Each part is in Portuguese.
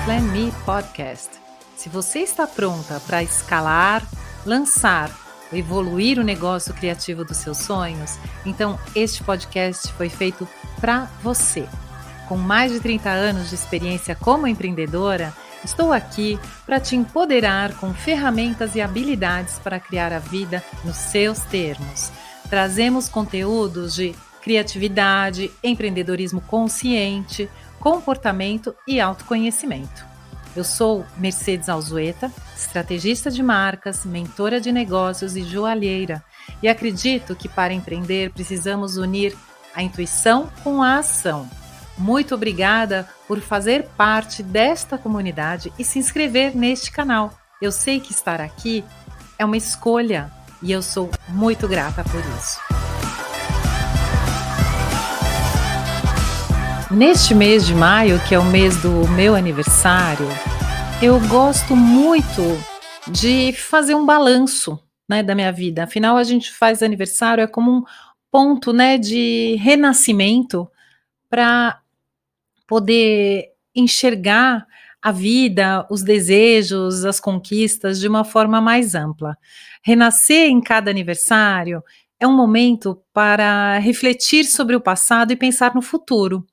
Plan Me Podcast. Se você está pronta para escalar, lançar ou evoluir o negócio criativo dos seus sonhos, então este podcast foi feito para você. Com mais de 30 anos de experiência como empreendedora, estou aqui para te empoderar com ferramentas e habilidades para criar a vida nos seus termos. Trazemos conteúdos de criatividade, empreendedorismo consciente, comportamento e autoconhecimento. Eu sou Mercedes Alzueta, estrategista de marcas, mentora de negócios e joalheira, e acredito que para empreender precisamos unir a intuição com a ação. Muito obrigada por fazer parte desta comunidade e se inscrever neste canal. Eu sei que estar aqui é uma escolha e eu sou muito grata por isso. Neste mês de maio, que é o mês do meu aniversário, eu gosto muito de fazer um balanço, né, da minha vida. Afinal, a gente faz aniversário, é como um ponto, né, de renascimento para poder enxergar a vida, os desejos, as conquistas de uma forma mais ampla. Renascer em cada aniversário é um momento para refletir sobre o passado e pensar no futuro.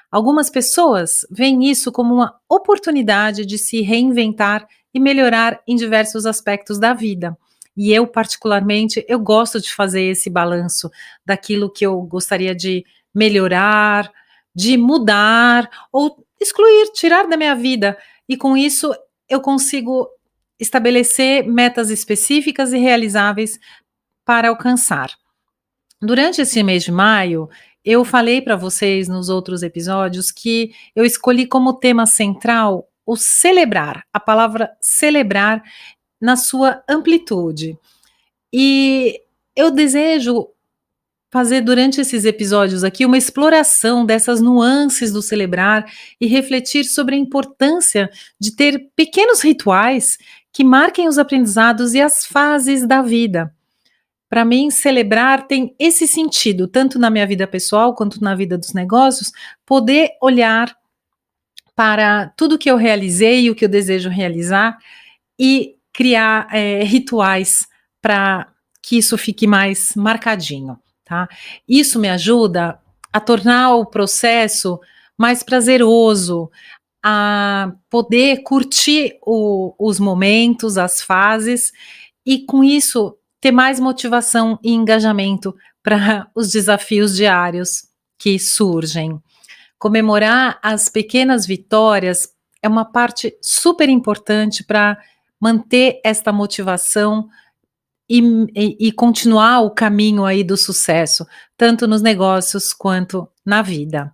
Algumas pessoas veem isso como uma oportunidade de se reinventar e melhorar em diversos aspectos da vida. E eu, particularmente, eu gosto de fazer esse balanço daquilo que eu gostaria de melhorar, de mudar ou excluir, tirar da minha vida. E com isso eu consigo estabelecer metas específicas e realizáveis para alcançar. Durante esse mês de maio, eu falei para vocês nos outros episódios que eu escolhi como tema central o celebrar, a palavra celebrar na sua amplitude. E eu desejo fazer durante esses episódios aqui uma exploração dessas nuances do celebrar e refletir sobre a importância de ter pequenos rituais que marquem os aprendizados e as fases da vida. Para mim, celebrar tem esse sentido, tanto na minha vida pessoal quanto na vida dos negócios, poder olhar para tudo que eu realizei e o que eu desejo realizar e criar rituais para que isso fique mais marcadinho, tá? Isso me ajuda a tornar o processo mais prazeroso, a poder curtir os momentos, as fases, e com isso ter mais motivação e engajamento para os desafios diários que surgem. Comemorar as pequenas vitórias é uma parte super importante para manter esta motivação e continuar o caminho aí do sucesso, tanto nos negócios quanto na vida.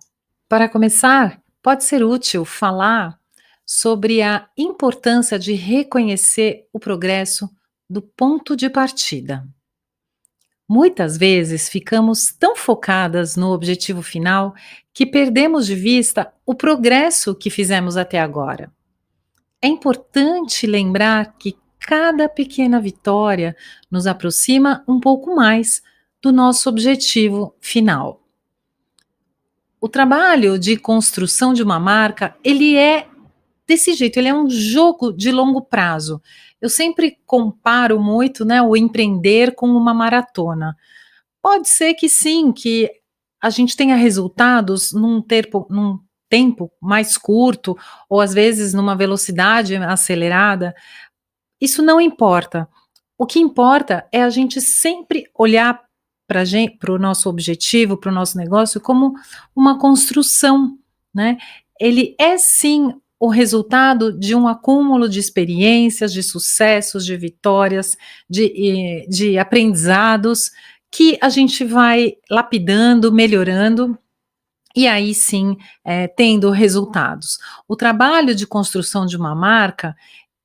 Para começar, pode ser útil falar sobre a importância de reconhecer o progresso do ponto de partida. Muitas vezes ficamos tão focadas no objetivo final que perdemos de vista o progresso que fizemos até agora. É importante lembrar que cada pequena vitória nos aproxima um pouco mais do nosso objetivo final. O trabalho de construção de uma marca, ele é desse jeito, ele é um jogo de longo prazo. Eu sempre comparo muito, né, o empreender com uma maratona. Pode ser que sim, que a gente tenha resultados num tempo mais curto, ou às vezes numa velocidade acelerada. Isso não importa. O que importa é a gente sempre olhar para o nosso objetivo, para o nosso negócio, como uma construção, né? Ele é sim o resultado de um acúmulo de experiências, de sucessos, de vitórias, de aprendizados, que a gente vai lapidando, melhorando, e aí sim, tendo resultados. O trabalho de construção de uma marca,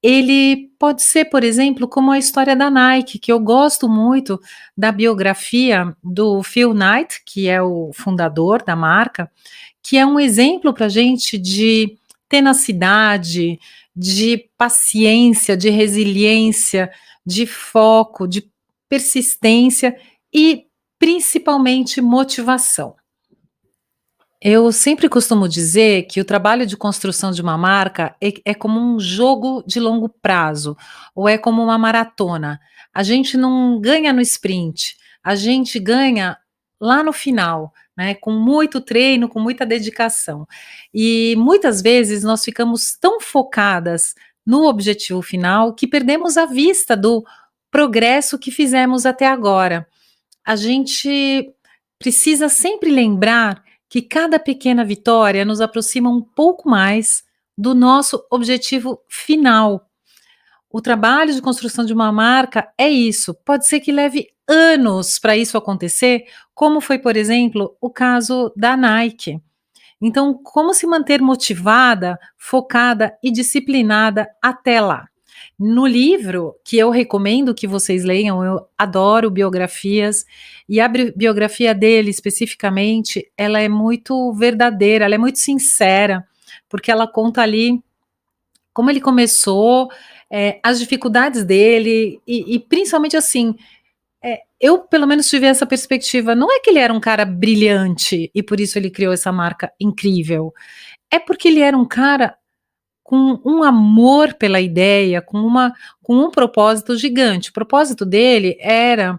ele pode ser, por exemplo, como a história da Nike, que eu gosto muito da biografia do Phil Knight, que é o fundador da marca, que é um exemplo para a gente de tenacidade, de paciência, de resiliência, de foco, de persistência e principalmente motivação. Eu sempre costumo dizer que o trabalho de construção de uma marca é como um jogo de longo prazo, ou é como uma maratona. A gente não ganha no sprint, a gente ganha lá no final, né, com muito treino, com muita dedicação. E muitas vezes nós ficamos tão focadas no objetivo final que perdemos a vista do progresso que fizemos até agora. A gente precisa sempre lembrar que cada pequena vitória nos aproxima um pouco mais do nosso objetivo final. O trabalho de construção de uma marca é isso. Pode ser que leve anos para isso acontecer, como foi, por exemplo, o caso da Nike. Então, como se manter motivada, focada e disciplinada até lá? No livro, que eu recomendo que vocês leiam, eu adoro biografias, e a biografia dele especificamente, ela é muito verdadeira, ela é muito sincera, porque ela conta ali como ele começou, as dificuldades dele, e principalmente assim, eu pelo menos tive essa perspectiva, não é que ele era um cara brilhante e por isso ele criou essa marca incrível, é porque ele era um cara com um amor pela ideia, com um propósito gigante. O propósito dele era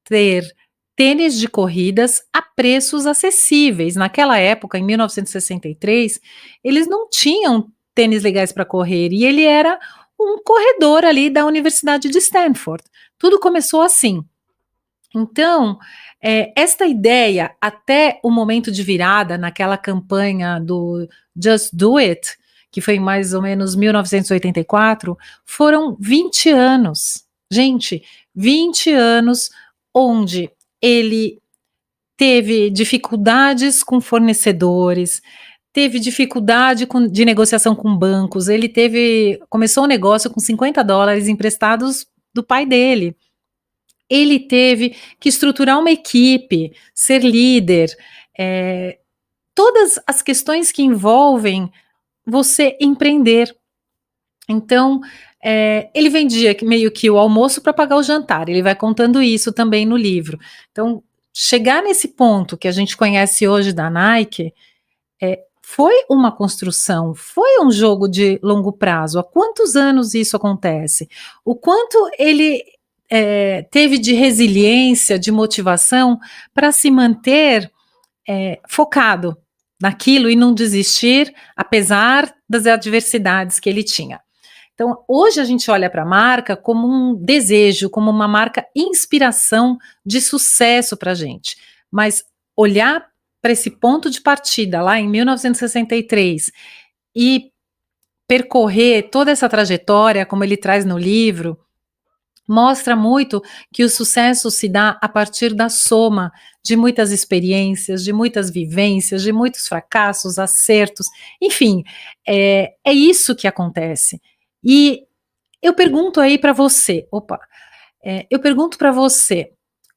ter tênis de corridas a preços acessíveis. Naquela época, em 1963, eles não tinham tênis legais para correr e ele era um corredor ali da Universidade de Stanford. Tudo começou assim. Então, esta ideia, até o momento de virada, naquela campanha do Just Do It, que foi em mais ou menos 1984, foram 20 anos. Gente, 20 anos onde ele teve dificuldades com fornecedores, teve dificuldade de negociação com bancos, começou um negócio com US$ 50 emprestados do pai dele. Ele teve que estruturar uma equipe, ser líder, todas as questões que envolvem você empreender. Então, ele vendia meio que o almoço para pagar o jantar, ele vai contando isso também no livro. Então, chegar nesse ponto que a gente conhece hoje da Nike, foi uma construção, foi um jogo de longo prazo. Há quantos anos isso acontece? O quanto ele teve de resiliência, de motivação para se manter focado naquilo e não desistir, apesar das adversidades que ele tinha. Então, hoje a gente olha para a marca como um desejo, como uma marca inspiração de sucesso para a gente. Mas olhar para esse ponto de partida, lá em 1963, e percorrer toda essa trajetória, como ele traz no livro, mostra muito que o sucesso se dá a partir da soma de muitas experiências, de muitas vivências, de muitos fracassos, acertos, enfim, é isso que acontece. E eu pergunto aí para você, eu pergunto para você,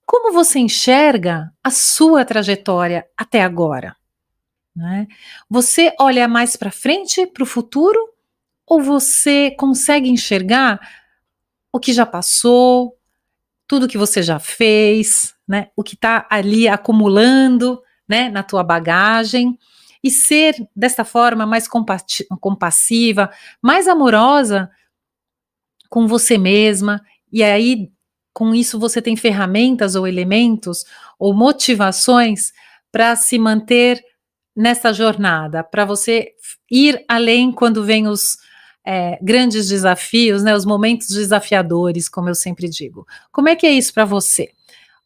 como você enxerga a sua trajetória até agora? Né? Você olha mais para frente, para o futuro, ou você consegue enxergar o que já passou, tudo que você já fez, né, o que está ali acumulando, né, na tua bagagem, e ser dessa forma mais compassiva, mais amorosa com você mesma, e aí com isso você tem ferramentas ou elementos ou motivações para se manter nessa jornada, para você ir além quando vem os grandes desafios, né, os momentos desafiadores, como eu sempre digo. Como é que é isso para você?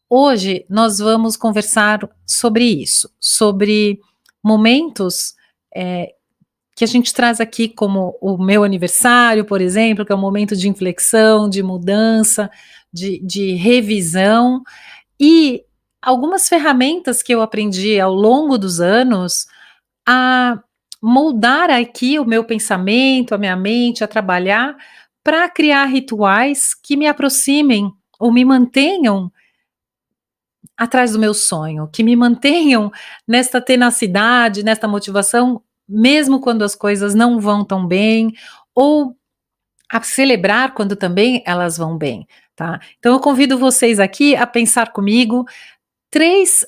Hoje nós vamos conversar sobre isso, sobre momentos que a gente traz aqui, como o meu aniversário, por exemplo, que é um momento de inflexão, de mudança, de revisão, e algumas ferramentas que eu aprendi ao longo dos anos a moldar aqui o meu pensamento, a minha mente, a trabalhar para criar rituais que me aproximem ou me mantenham atrás do meu sonho, que me mantenham nesta tenacidade, nesta motivação, mesmo quando as coisas não vão tão bem, ou a celebrar quando também elas vão bem, tá? Então eu convido vocês aqui a pensar comigo 3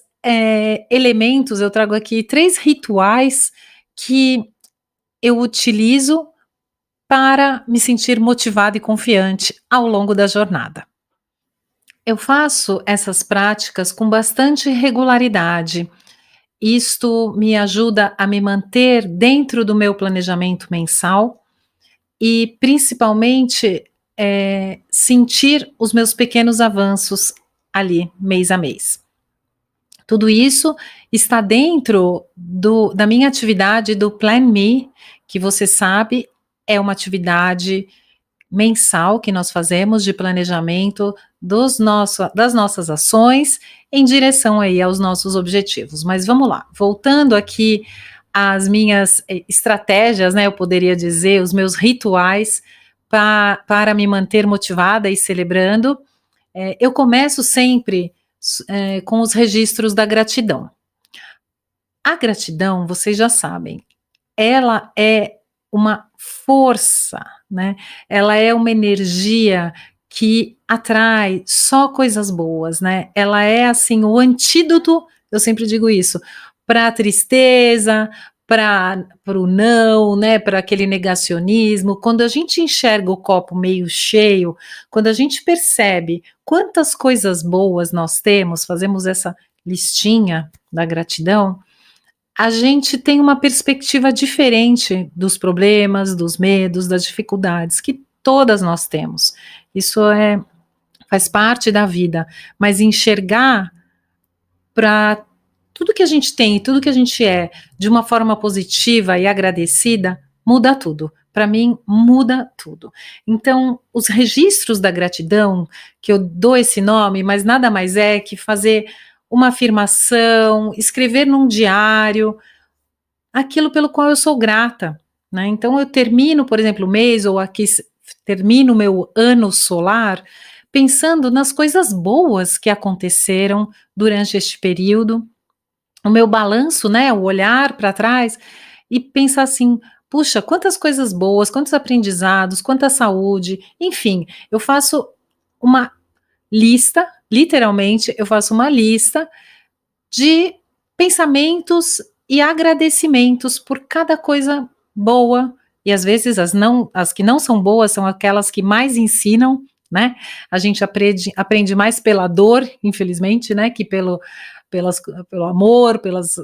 elementos, eu trago aqui 3 rituais que eu utilizo para me sentir motivada e confiante ao longo da jornada. Eu faço essas práticas com bastante regularidade. Isto me ajuda a me manter dentro do meu planejamento mensal e, principalmente, sentir os meus pequenos avanços ali, mês a mês. Tudo isso está dentro da minha atividade do Plan Me, que você sabe, é uma atividade mensal que nós fazemos de planejamento das nossas ações em direção aí aos nossos objetivos. Mas vamos lá, voltando aqui às minhas estratégias, né, eu poderia dizer, os meus rituais para me manter motivada e celebrando, eu começo sempre com os registros da gratidão. A gratidão, vocês já sabem, ela é uma força, né? Ela é uma energia que atrai só coisas boas, né? Ela é assim o antídoto, eu sempre digo isso, para a tristeza, para o não, né? Para aquele negacionismo. Quando a gente enxerga o copo meio cheio, quando a gente percebe quantas coisas boas nós temos, fazemos essa listinha da gratidão, a gente tem uma perspectiva diferente dos problemas, dos medos, das dificuldades que todas nós temos. Isso faz parte da vida, mas enxergar para tudo que a gente tem e tudo que a gente é de uma forma positiva e agradecida muda tudo. Para mim, muda tudo. Então, os registros da gratidão, que eu dou esse nome, mas nada mais é que fazer uma afirmação, escrever num diário aquilo pelo qual eu sou grata, né? Então eu termino, por exemplo, o mês ou aqui termino o meu ano solar pensando nas coisas boas que aconteceram durante este período, o meu balanço, né, o olhar para trás e pensar assim, puxa, quantas coisas boas, quantos aprendizados, quanta saúde, enfim, eu faço uma lista, literalmente, eu faço uma lista de pensamentos e agradecimentos por cada coisa boa, e às vezes as que não são boas são aquelas que mais ensinam, né? A gente aprende mais pela dor, infelizmente, né? Que pelo amor, pelas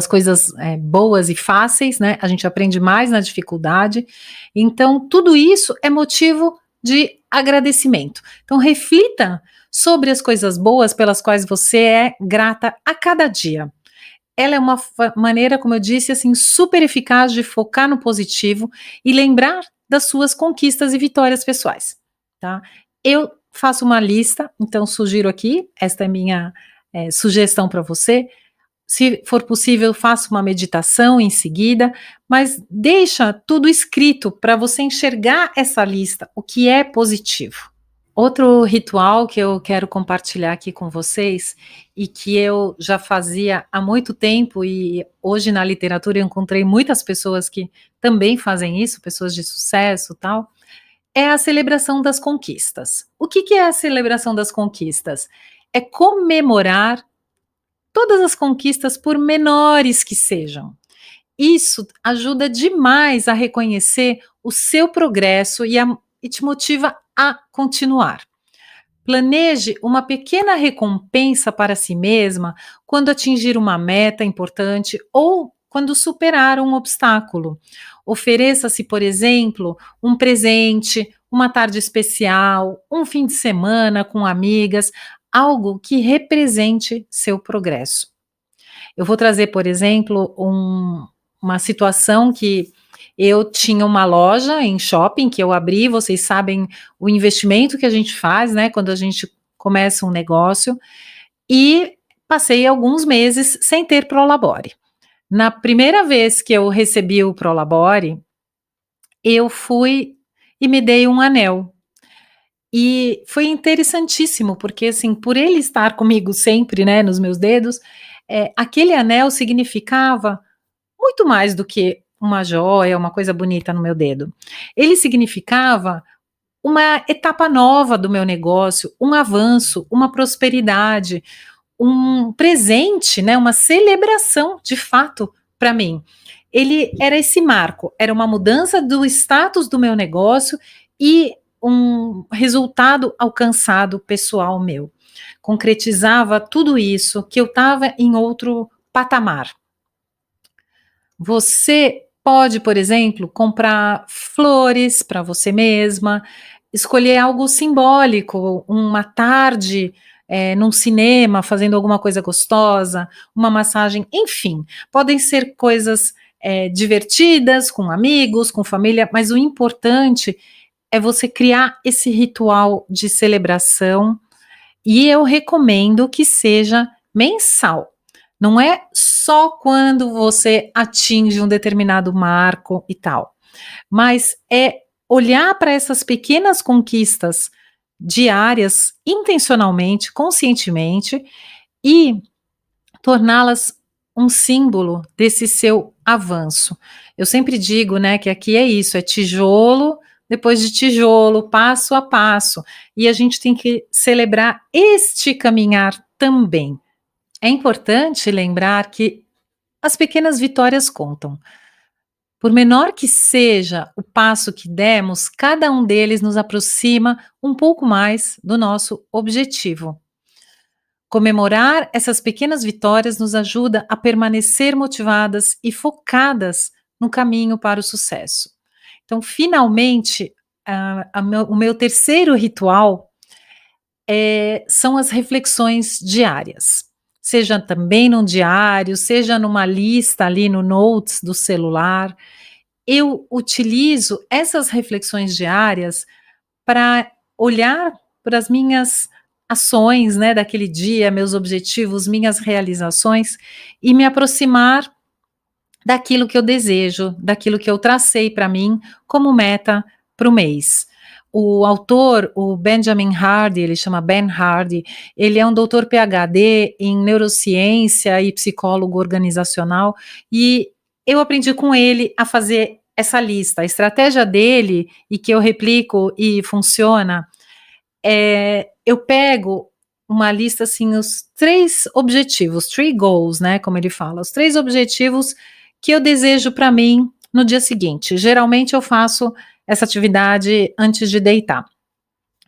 coisas boas e fáceis, né? A gente aprende mais na dificuldade. Então, tudo isso é motivo de agradecimento. Então, reflita sobre as coisas boas pelas quais você é grata a cada dia. Ela é uma maneira, como eu disse, assim, super eficaz de focar no positivo e lembrar das suas conquistas e vitórias pessoais, tá? Eu faço uma lista, então sugiro aqui, esta é minha sugestão para você. Se for possível, faça uma meditação em seguida, mas deixa tudo escrito para você enxergar essa lista, o que é positivo. Outro ritual que eu quero compartilhar aqui com vocês e que eu já fazia há muito tempo e hoje na literatura eu encontrei muitas pessoas que também fazem isso, pessoas de sucesso e tal, é a celebração das conquistas. O que é a celebração das conquistas? É comemorar todas as conquistas, por menores que sejam. Isso ajuda demais a reconhecer o seu progresso e te motiva a continuar. Planeje uma pequena recompensa para si mesma quando atingir uma meta importante ou quando superar um obstáculo. Ofereça-se, por exemplo, um presente, uma tarde especial, um fim de semana com amigas, algo que represente seu progresso. Eu vou trazer, por exemplo, uma situação que eu tinha uma loja em shopping que eu abri, vocês sabem o investimento que a gente faz, né, quando a gente começa um negócio, e passei alguns meses sem ter Prolabore. Na primeira vez que eu recebi o Prolabore, eu fui e me dei um anel. E foi interessantíssimo, porque assim, por ele estar comigo sempre, né, nos meus dedos, aquele anel significava muito mais do que uma joia, uma coisa bonita no meu dedo. Ele significava uma etapa nova do meu negócio, um avanço, uma prosperidade, um presente, né, uma celebração de fato para mim. Ele era esse marco, era uma mudança do status do meu negócio e um resultado alcançado pessoal meu. Concretizava tudo isso, que eu estava em outro patamar. Você pode, por exemplo, comprar flores para você mesma, escolher algo simbólico, uma tarde, num cinema fazendo alguma coisa gostosa, uma massagem, enfim, podem ser coisas, divertidas, com amigos, com família, mas o importante é você criar esse ritual de celebração e eu recomendo que seja mensal. Não é só quando você atinge um determinado marco e tal, mas é olhar para essas pequenas conquistas diárias intencionalmente, conscientemente e torná-las um símbolo desse seu avanço. Eu sempre digo, né, que aqui é isso, é tijolo depois de tijolo, passo a passo, e a gente tem que celebrar este caminhar também. É importante lembrar que as pequenas vitórias contam. Por menor que seja o passo que demos, cada um deles nos aproxima um pouco mais do nosso objetivo. Comemorar essas pequenas vitórias nos ajuda a permanecer motivadas e focadas no caminho para o sucesso. Então, finalmente, o meu terceiro ritual são as reflexões diárias. Seja também num diário, seja numa lista ali no Notes do celular. Eu utilizo essas reflexões diárias para olhar para as minhas ações, né, daquele dia, meus objetivos, minhas realizações e me aproximar daquilo que eu desejo, daquilo que eu tracei para mim como meta para o mês. O autor, o Benjamin Hardy, ele chama Ben Hardy, ele é um doutor PhD em neurociência e psicólogo organizacional, e eu aprendi com ele a fazer essa lista. A estratégia dele, e que eu replico e funciona, eu pego uma lista, assim, os 3 objetivos, 3 goals, né, como ele fala, os 3 objetivos que eu desejo para mim no dia seguinte. Geralmente eu faço essa atividade antes de deitar.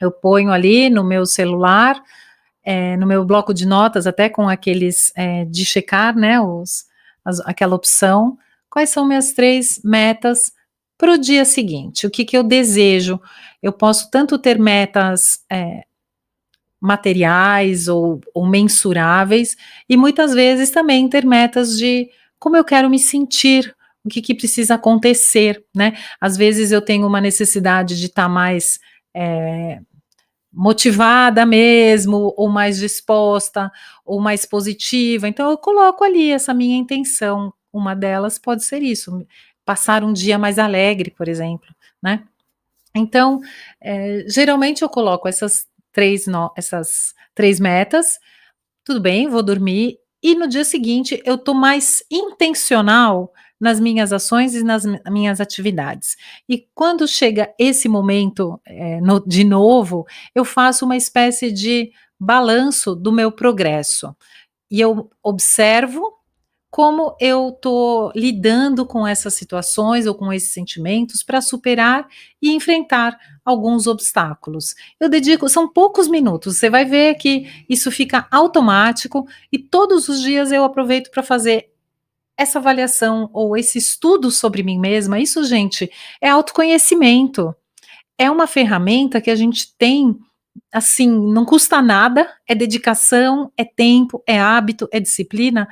Eu ponho ali no meu celular, no meu bloco de notas, até com aqueles, de checar, né, aquela opção, quais são minhas 3 metas para o dia seguinte, o que que eu desejo. Eu posso tanto ter metas, materiais ou mensuráveis, e muitas vezes também ter metas de como eu quero me sentir, o que que precisa acontecer, né. Às vezes eu tenho uma necessidade de estar mais, eh, motivada mesmo, ou mais disposta, ou mais positiva, então eu coloco ali essa minha intenção, uma delas pode ser isso, passar um dia mais alegre, por exemplo, né. Então, geralmente eu coloco essas 3 metas, tudo bem, vou dormir, e no dia seguinte eu tô mais intencional nas minhas ações e nas minhas atividades. E quando chega esse momento, de novo, eu faço uma espécie de balanço do meu progresso, e eu observo como eu estou lidando com essas situações ou com esses sentimentos para superar e enfrentar alguns obstáculos. Eu dedico, são poucos minutos, você vai ver que isso fica automático e todos os dias eu aproveito para fazer essa avaliação ou esse estudo sobre mim mesma. Isso, gente, é autoconhecimento. É uma ferramenta que a gente tem, assim, não custa nada, é dedicação, é tempo, é hábito, é disciplina,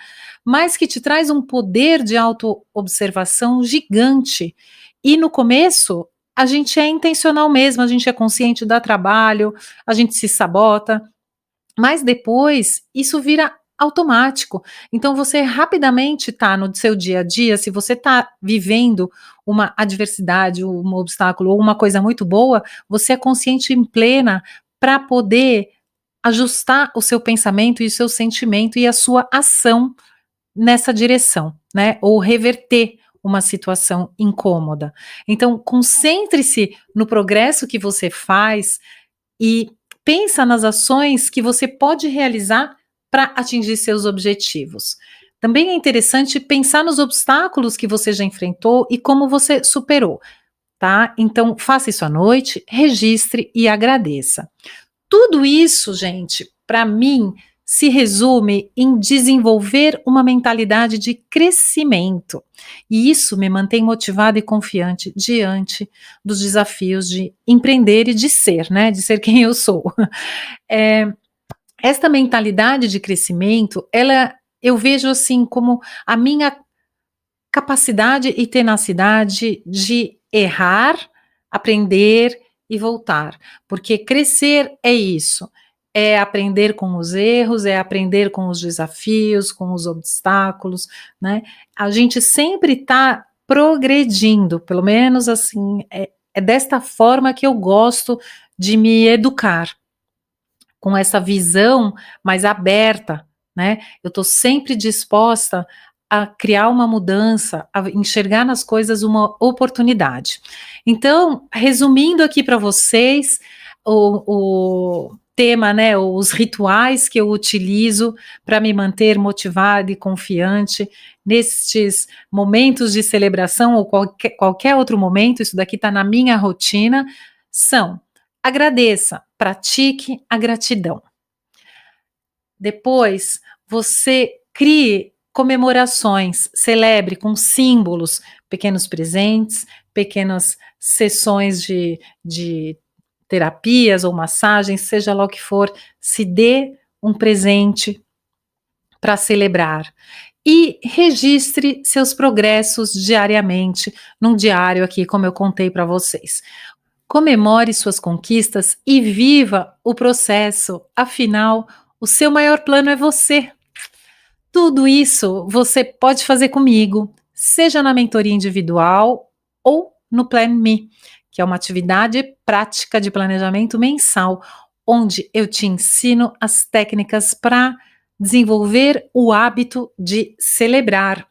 mas que te traz um poder de autoobservação gigante. E no começo, a gente é intencional mesmo, a gente é consciente, dá trabalho, a gente se sabota, mas depois isso vira automático. Então você rapidamente está no seu dia a dia, se você está vivendo uma adversidade, um obstáculo ou uma coisa muito boa, você é consciente em plena para poder ajustar o seu pensamento e o seu sentimento e a sua ação nessa direção, né, ou reverter uma situação incômoda. Então concentre-se no progresso que você faz e pensa nas ações que você pode realizar para atingir seus objetivos. Também é interessante pensar nos obstáculos que você já enfrentou e como você superou, tá? Então, faça isso à noite, registre e agradeça. Tudo isso, gente, para mim, se resume em desenvolver uma mentalidade de crescimento. E isso me mantém motivada e confiante diante dos desafios de empreender e de ser, né? De ser quem eu sou. Esta mentalidade de crescimento, eu vejo assim como a minha capacidade e tenacidade de errar, aprender e voltar, porque crescer é isso, é aprender com os erros, é aprender com os desafios, com os obstáculos, né? A gente sempre está progredindo, pelo menos assim, é desta forma que eu gosto de me educar, com essa visão mais aberta, né? Eu estou sempre disposta a criar uma mudança, a enxergar nas coisas uma oportunidade. Então, resumindo aqui para vocês, o tema, né, os rituais que eu utilizo para me manter motivada e confiante nestes momentos de celebração ou qualquer outro momento, isso daqui está na minha rotina, são: agradeça, pratique a gratidão. Depois, você crie comemorações, celebre com símbolos, pequenos presentes, pequenas sessões de terapias ou massagens, seja lá o que for, se dê um presente para celebrar. E registre seus progressos diariamente, num diário aqui, como eu contei para vocês. Comemore suas conquistas e viva o processo, afinal, o seu maior plano é você. Tudo isso você pode fazer comigo, seja na mentoria individual ou no Plan Me, que é uma atividade prática de planejamento mensal, onde eu te ensino as técnicas para desenvolver o hábito de celebrar.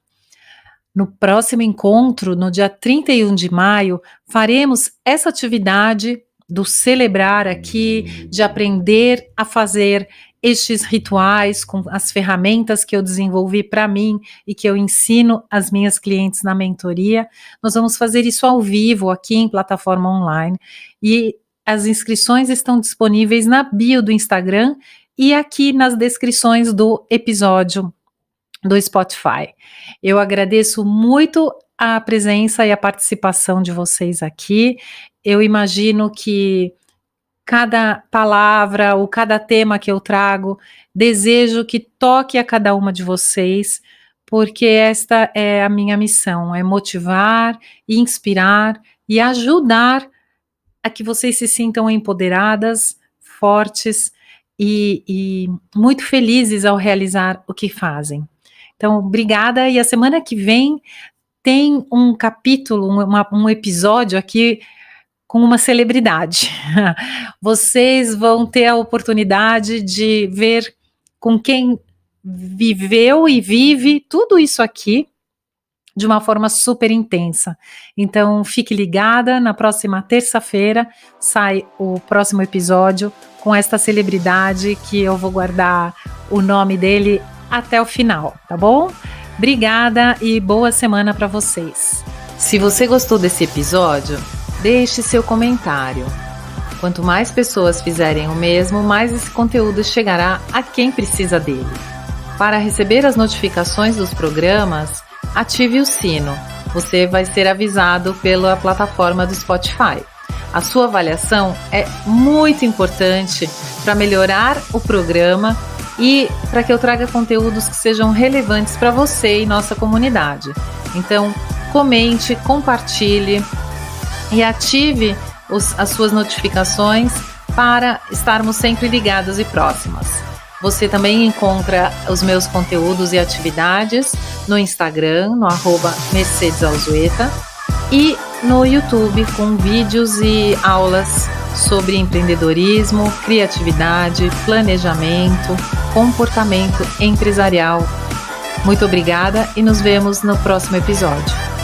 No próximo encontro, no dia 31 de maio, faremos essa atividade do celebrar aqui, de aprender a fazer estes rituais com as ferramentas que eu desenvolvi para mim e que eu ensino às minhas clientes na mentoria. Nós vamos fazer isso ao vivo aqui em plataforma online e as inscrições estão disponíveis na bio do Instagram e aqui nas descrições do episódio do Spotify. Eu agradeço muito a presença e a participação de vocês aqui. Eu imagino que cada palavra ou cada tema que eu trago, desejo que toque a cada uma de vocês, porque esta é a minha missão, é motivar, inspirar e ajudar a que vocês se sintam empoderadas, fortes e muito felizes ao realizar o que fazem. Então, obrigada, e a semana que vem tem um capítulo, um episódio aqui com uma celebridade. Vocês vão ter a oportunidade de ver com quem viveu e vive tudo isso aqui de uma forma super intensa. Então, fique ligada, na próxima terça-feira sai o próximo episódio com esta celebridade que eu vou guardar o nome dele até o final, tá bom? Obrigada e boa semana para vocês. Se você gostou desse episódio, deixe seu comentário. Quanto mais pessoas fizerem o mesmo, mais esse conteúdo chegará a quem precisa dele. Para receber as notificações dos programas, ative o sino. Você vai ser avisado pela plataforma do Spotify. A sua avaliação é muito importante para melhorar o programa e para que eu traga conteúdos que sejam relevantes para você e nossa comunidade. Então, comente, compartilhe e ative as suas notificações para estarmos sempre ligados e próximas. Você também encontra os meus conteúdos e atividades no Instagram, no @mercedesalzueta, e no YouTube com vídeos e aulas sobre empreendedorismo, criatividade, planejamento, comportamento empresarial. Muito obrigada e nos vemos no próximo episódio.